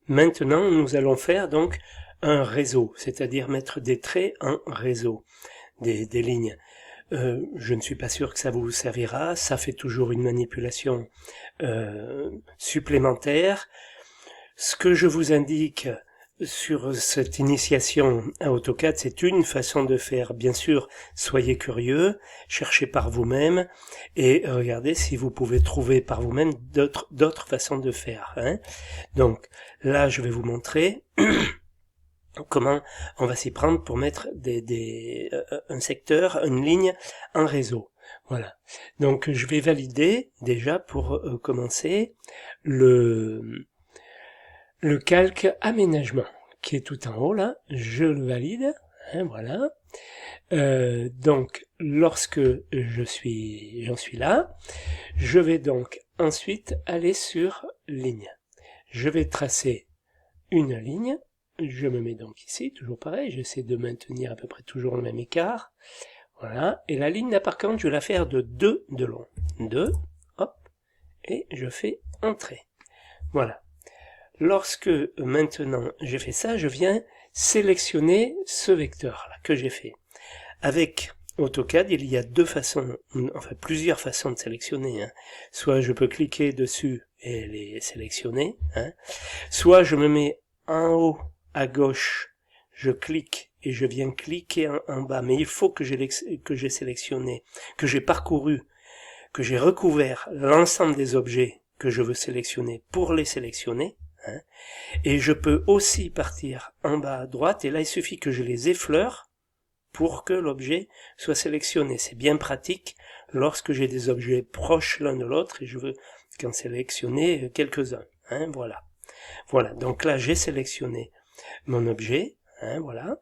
Maintenant, nous allons faire donc un réseau, c'est-à-dire mettre des traits en réseau, des lignes. Je ne suis pas sûr que ça vous servira, ça fait toujours une manipulation supplémentaire. Ce que je vous indique sur cette initiation à AutoCAD, c'est une façon de faire. Bien sûr, soyez curieux, cherchez par vous-même et regardez si vous pouvez trouver par vous-même d'autres façons de faire. Hein. Donc là, je vais vous montrer comment on va s'y prendre pour mettre un secteur, une ligne en réseau. Voilà. Donc je vais valider déjà pour commencer le calque aménagement qui est tout en haut là. Je le valide. Hein, voilà. Donc lorsque j'en suis là, je vais donc ensuite aller sur ligne. Je vais tracer une ligne. Je me mets donc ici, toujours pareil, j'essaie de maintenir à peu près toujours le même écart. Voilà, et la ligne là par contre, je vais la faire de 2 de long. 2, hop, et je fais entrer. Voilà. Lorsque maintenant j'ai fait ça, je viens sélectionner ce vecteur là que j'ai fait. Avec AutoCAD, il y a plusieurs façons de sélectionner. Hein. Soit je peux cliquer dessus et les sélectionner, hein. Soit je me mets en haut à gauche, je clique et je viens cliquer en bas, mais il faut que j'ai sélectionné, que j'ai parcouru, que j'ai recouvert l'ensemble des objets que je veux sélectionner pour les sélectionner, hein. Et je peux aussi partir en bas à droite, et là il suffit que je les effleure pour que l'objet soit sélectionné. C'est bien pratique lorsque j'ai des objets proches l'un de l'autre et je veux qu'en sélectionner quelques-uns, hein, voilà. Voilà, donc là j'ai sélectionné mon objet, hein, voilà.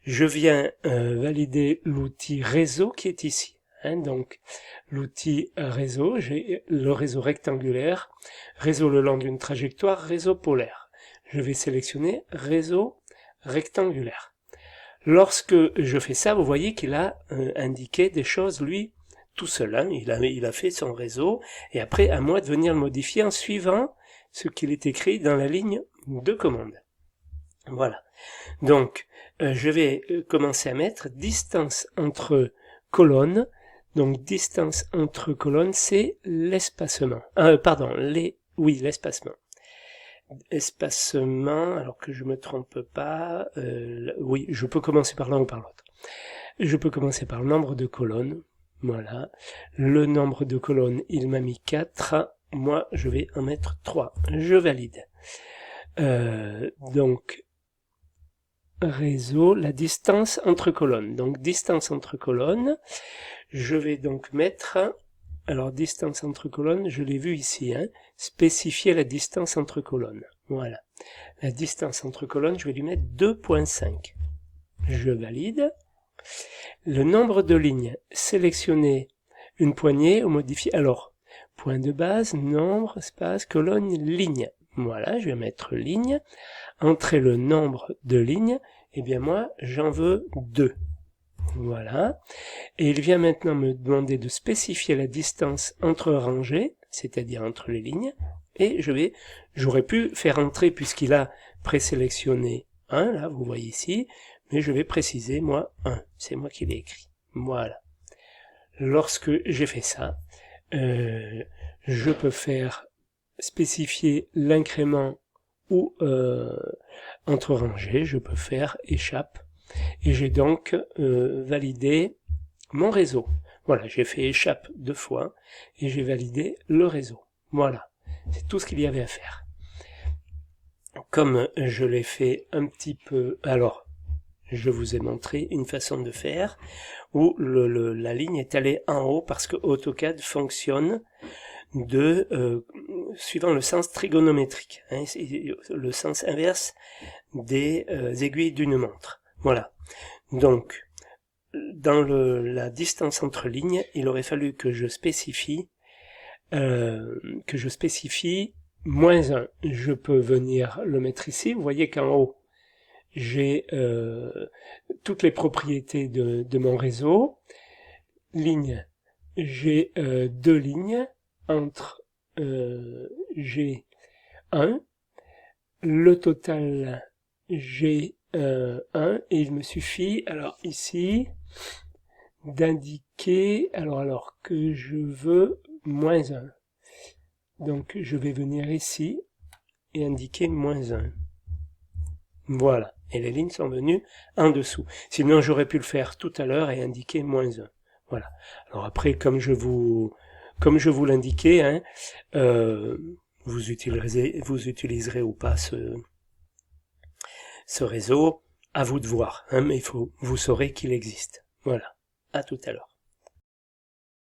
Je viens valider l'outil réseau qui est ici. Hein, donc l'outil réseau, j'ai le réseau rectangulaire, réseau le long d'une trajectoire, réseau polaire. Je vais sélectionner réseau rectangulaire. Lorsque je fais ça, vous voyez qu'il a indiqué des choses, lui, tout seul. Hein, il a fait son réseau, et après, à moi de venir le modifier en suivant ce qu'il est écrit dans la ligne de commande. Voilà. Donc, je vais commencer à mettre distance entre colonnes. Donc, distance entre colonnes, c'est l'espacement. L'espacement. Espacement, alors que je me trompe pas, oui, je peux commencer par l'un ou par l'autre. Je peux commencer par le nombre de colonnes, voilà. Le nombre de colonnes, il m'a mis 4, moi je vais en mettre 3, je valide. Donc, réseau, la distance entre colonnes. Donc, distance entre colonnes, je vais donc mettre... Alors, distance entre colonnes, je l'ai vu ici, hein, spécifier la distance entre colonnes. Voilà. La distance entre colonnes, je vais lui mettre 2.5. Je valide. Le nombre de lignes, sélectionner une poignée ou modifier. Alors, point de base, nombre, espace, colonne, ligne. Voilà, je vais mettre ligne. Entrer le nombre de lignes, eh bien moi, j'en veux 2. Voilà. Et il vient maintenant me demander de spécifier la distance entre rangées, c'est-à-dire entre les lignes, et j'aurais pu faire entrer puisqu'il a présélectionné 1, là, vous voyez ici, mais je vais préciser, moi, 1. C'est moi qui l'ai écrit. Voilà. Lorsque j'ai fait ça, je peux faire spécifier l'incrément ou entre rangées, je peux faire échappe, et j'ai donc validé mon réseau. Voilà, j'ai fait échappe 2 fois et j'ai validé le réseau. Voilà, c'est tout ce qu'il y avait à faire. Comme je l'ai fait un petit peu... Alors, je vous ai montré une façon de faire où la ligne est allée en haut parce que AutoCAD fonctionne suivant le sens trigonométrique, hein, le sens inverse des aiguilles d'une montre. Voilà. Donc, dans la distance entre lignes, il aurait fallu que je spécifie moins 1. Je peux venir le mettre ici. Vous voyez qu'en haut, j'ai toutes les propriétés de mon réseau. Ligne, j'ai 2 lignes entre j'ai 1. le total j'ai 1 et il me suffit, alors ici, d'indiquer, alors que je veux moins 1. Donc je vais venir ici et indiquer moins 1. Voilà, et les lignes sont venues en dessous. Sinon j'aurais pu le faire tout à l'heure et indiquer moins 1. Voilà. Alors après, comme je vous l'indiquais, hein, vous utiliserez ou pas ce réseau, à vous de voir, hein, mais vous saurez qu'il existe. Voilà, à tout à l'heure.